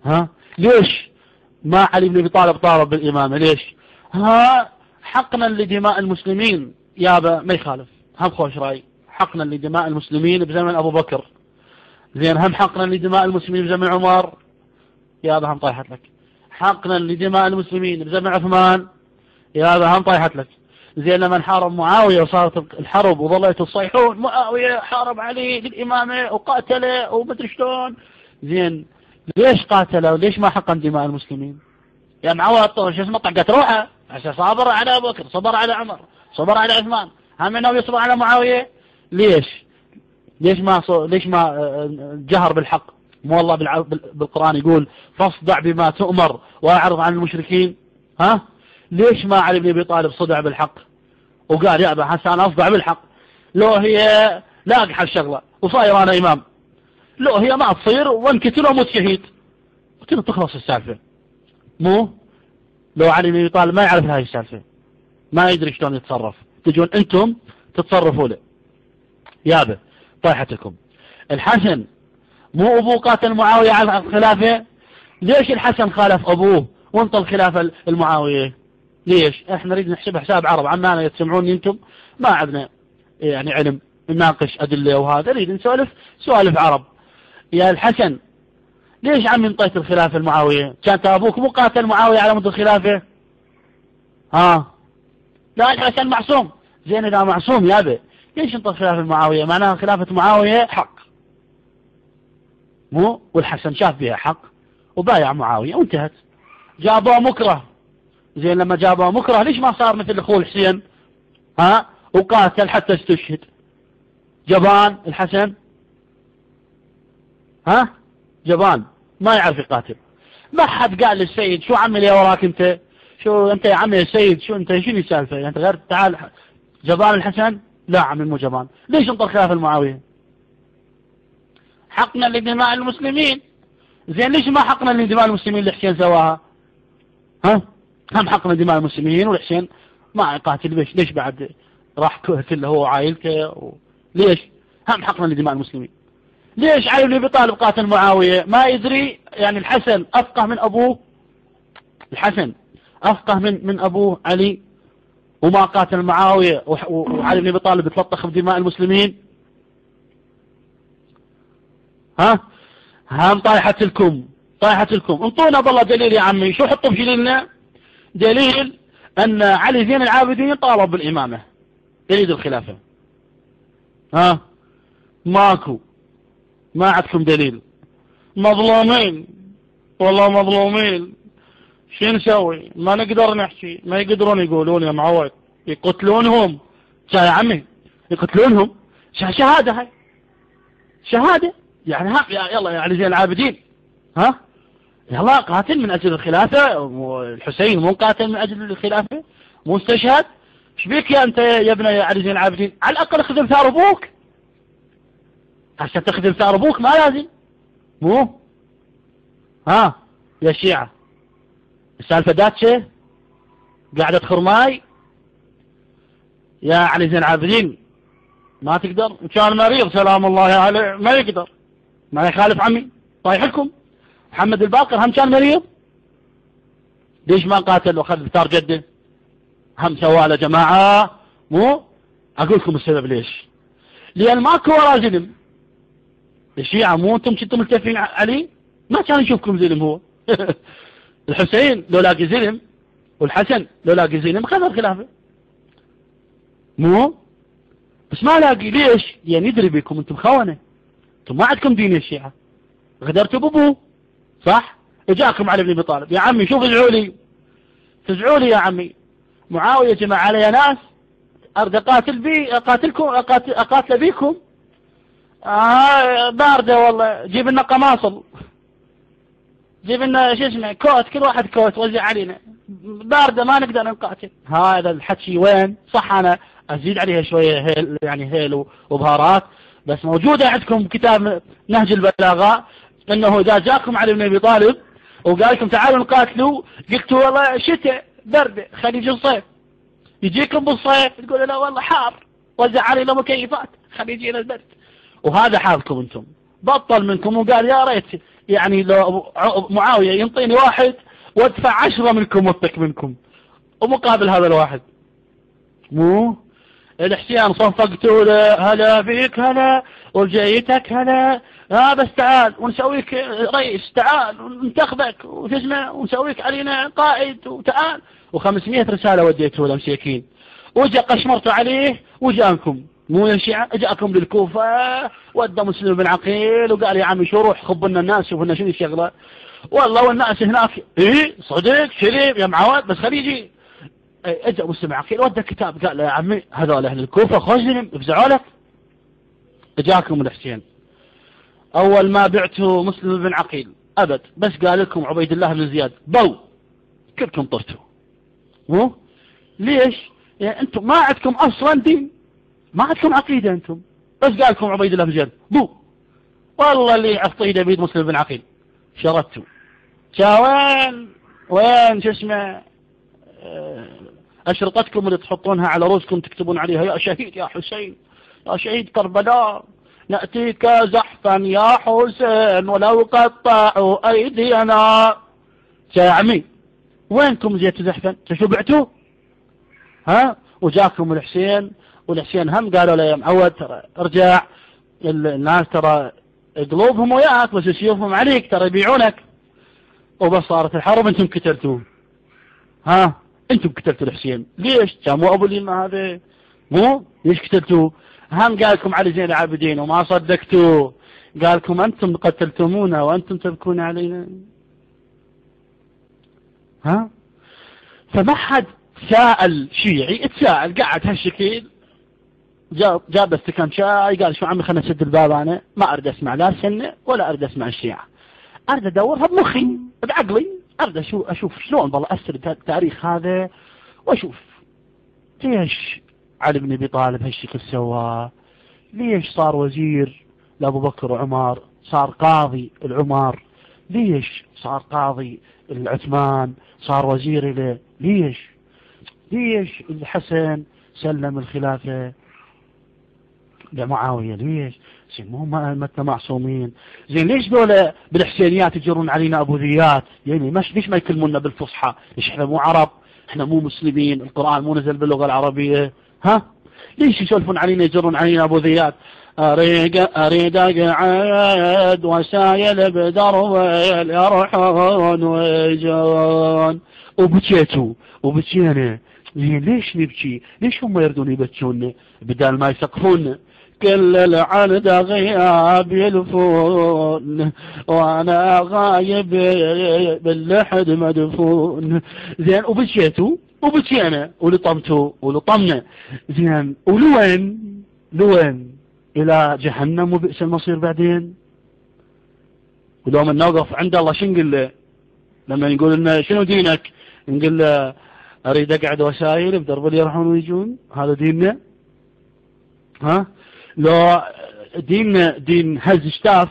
ها ليش ما علي بن ابي طالب طالب بالامامه؟ ليش؟ ها حقنا لدماء المسلمين يابا ما يخالف، هم خوش راي، حقنا لدماء المسلمين بزمن ابو بكر، زين هم حقنا لدماء المسلمين بزمن عمر، يابا هم طايحت لك. حقنا لدماء المسلمين بزمن عثمان، يابا هم طايحت لك. زين لما حارب معاوية وصارت الحرب وظليتوا تصيحون معاوية حارب علي للإمامة وقاتله ومدري شلون، زين ليش قاتله وليش ما حقن دماء المسلمين؟ يعني معاوية شو اسمه طقت روحه عشان صبر على أبو بكر، صبر على عمر، صبر على عثمان، هم انه يصبر على معاوية. ليش ما جهر بالحق؟ مو الله بالقرآن يقول فاصدع بما تؤمر واعرض عن المشركين؟ ها ليش ما علي بن ابي طالب صدع بالحق وقال يا ابا حسن اصدع بالحق؟ لو هي لاقحه الشغله وصاير انا امام، لو هي ما تصير وانقتل وموت شهيد وكذا تخلص السالفه. مو لو علي بن ابي طالب ما يعرف هاي السالفه، ما يدري شلون يتصرف، تجون انتم تتصرفوا له. يابا طايحتكم. الحسن مو ابوه قاتل معاويه على الخلافه؟ ليش الحسن خالف ابوه وانطى الخلافه المعاويه؟ ليش؟ احنا نريد نحسب حساب عرب، عمانا يتسمعوني انتم ما عندنا يعني علم نناقش ادله وهذا، نريد نسولف سوالف عرب. يا الحسن ليش عمي انطيت الخلافه المعاويه؟ كانت ابوك مو قاتل معاويه على مد الخلافه؟ ها لا الحسن معصوم. زين اذا معصوم يابا ليش انطى الخلافه المعاويه؟ معناها خلافه معاويه حق، مو والحسن شاف بها حق وبايع معاويه وانتهت. جابوه مكره، زين لما جابوه مكره ليش ما صار مثل اخوه الحسين ها وقاتل حتى استشهد؟ جبان الحسن، ها جبان ما يعرف يقاتل. ما حد قال للسيد شو عمل يا وراك انت، شو انت يا عمي يا سيد، شو انت شنو السالفه انت غير تعال. جبان الحسن؟ لا عمي مو جبان. ليش انطى الخلافه المعاويه؟ حقنا لدماء المسلمين. زين ليش ما حقنا لدماء المسلمين اللي حسين سواها؟ ها هم حقنا دماء المسلمين والحسين ما يقاتل، ليش بعد راح قتل هو وعائلته ليش؟ هم حقنا لدماء المسلمين. ليش علي بن ابي طالب قاتل معاويه؟ ما يدري يعني الحسن افقه من ابوه؟ الحسن افقه من ابوه علي وما قاتل معاويه وعلي بن ابي طالب يتلطخ بدماء المسلمين؟ ها هم طايحت لكم انطونا بالله دليل يا عمي. شو حطوا بجليلنا؟ دليل ان علي زين العابدين طالب بالامامه يريد الخلافه. ها ماكو، ما عندكم دليل. مظلومين والله مظلومين. شو نسوي؟ ما نقدر نحكي، ما يقدرون يقولون يا معود يقتلونهم. يا عمي يقتلونهم شهاده، هاي شهاده يعني. ها يلا يا علي زين العابدين ها يلا قاتل من اجل الخلافه، والحسين مو قاتل من اجل الخلافه، مو استشهد. ايش بيك يا انت يا ابن علي زين العابدين؟ على الاقل اخدم ثار ابوك. عشان تخدم ثار ابوك ما لازم، مو ها يا شيعة السالفه داتشه قاعده خرماي. يا علي زين العابدين ما تقدر، كان مريض سلام الله عليه ما يقدر، ما يخالف عمي طايحكم. محمد الباقر هم كان مريض، ليش ما قاتل واخذ ثار جده؟ هم سواله جماعه. مو اقول لكم السبب ليش؟ لان ماكو وراه زلم. الشيعة مو انتم كنتم ملتفين عليه ما كان يشوفكم زلم هو. الحسين لو لاقي زلم والحسن لو لاقي زلم خذ الخلافه، مو بس ما لاقي. ليش؟ يعني يدري بكم انتم خونه، انتم ما عندكم دين يا الشيعة، غدرتوا بابوه صح؟ اجاكم علي بن ابي طالب يا عمي شوف فزعوا لي يا عمي معاويه جمع علي ناس ارد اقاتل بيكم. بارده والله، جيب لنا قماصل، جيب لنا شو اسمه كوت، كل واحد كوت وزع علينا، بارده ما نقدر نقاتل. هذا الحكي وين؟ صح انا ازيد عليها شويه هيل يعني هيل وبهارات، بس موجوده عندكم كتاب نهج البلاغه انه اذا جاكم علي بن ابي طالب وقال لكم تعالوا نقاتلوا قلتوا والله شتاء برده خلي يجي الصيف، يجيكم بالصيف تقولوا لا والله حار وزع علينا مكيفات خلي يجينا البرد. وهذا حالكم انتم، بطل منكم وقال يا ريت يعني لو معاوية ينطيني واحد وادفع 10 منكم واتك منكم ومقابل هذا الواحد. مو الحسين صفقتوا له هلا فيك هلا وجايتك هلا، بس تعال ونسويك رئيس، تعال وننتخبك وتسمع ونسويك علينا قائد، وتعال. و500 رسالة وديته له مساكين، وجا قشمرتوا عليه وجاكم. مو يا شيعة جاءكم للكوفة ودى مسلم بن عقيل وقال يا عمي شو روح خب لنا الناس شوف لنا شنو الشغلة. والله والناس هناك ايه صدق شريف يا معود بس خليه يجي. اجا مسلم بن عقيل ودى كتاب قال له يا عمي هذول اهل الكوفة خزنهم افزعوا لك. اجاكم الحسين اول ما بعتوا مسلم بن عقيل ابد، بس قال لكم عبيد الله بن زياد بو كلكم طرتوا. مو ليش؟ يعني انتم ما عندكم اصلا دين، ما عندكم عقيدة انتم، بس قال لكم عبيد الله بن زياد بو. والله اللي عطيده بيد مسلم بن عقيل شردتوا. وين شو اسمه اشرطتكم اللي تحطونها على رؤوسكم تكتبون عليها يا شهيد يا حسين يا شهيد كربلاء نأتيك زحفا يا حسين ولو قطعوا ايدينا. يا عمي وينكم جيتوا زحفا تشبعتوا؟ وجاكم الحسين، والحسين هم قالوا له يا معود ترى ارجع، الناس ترى قلوبهم وياك بس سيوفهم عليك ترى يبيعونك. وبس صارت الحرب انتم قتلتوه. انتم قتلتوا الحسين ليش؟ كان مو ابو اليمة هذا؟ مو ليش قتلتوه؟ هم قالكم علي زين العابدين وما صدقتوا، قالكم انتم قتلتمونا وانتم تبكون علينا. فما حد سائل شيعي اتساءل قاعد هالشكل جاب استكان شاي قال شو عمي خلنا نسد الباب، انا ما اريد اسمع لا السنة ولا اريد اسمع الشيعة، اريد ادورها بمخي بعقلي، اريد اشوف شلون والله اسرد التاريخ هذا واشوف ليش علي بن ابي طالب هالشكل سواه، ليش صار وزير لابو بكر وعمر، صار قاضي العمر، ليش صار قاضي العثمان، صار وزير له، ليش الحسن سلم الخلافة لمعاوية، ليش زين مو متنا معصومين، زين ليش دولة بالحسينيات يجرون علينا ابو ذيات، يعني ليش ما يكلمونا بالفصحى، ليش احنا مو عرب، احنا مو مسلمين، القرآن مو نزل باللغة العربية، ليش يسولفون علينا يجرون علينا ابو ذيات. اريد اقعد وسايل بدرويل يرحون ويجون. وبكينا زين ليش نبكي؟ ليش هم يردون يبكون بدال ما يسقفون؟ كل العرض غياب يلفون وانا غايب باللحد مدفون. زين وبكينا ولطمنا زين لوين الى جهنم وبئس المصير بعدين. ولو من نوقف عند الله شو نقول له لما يقول لنا شنو دينك؟ نقول له اريد اقعد وسايل بدرب اللي يروحون ويجون، هذا ديننا؟ لو دين هز شتاف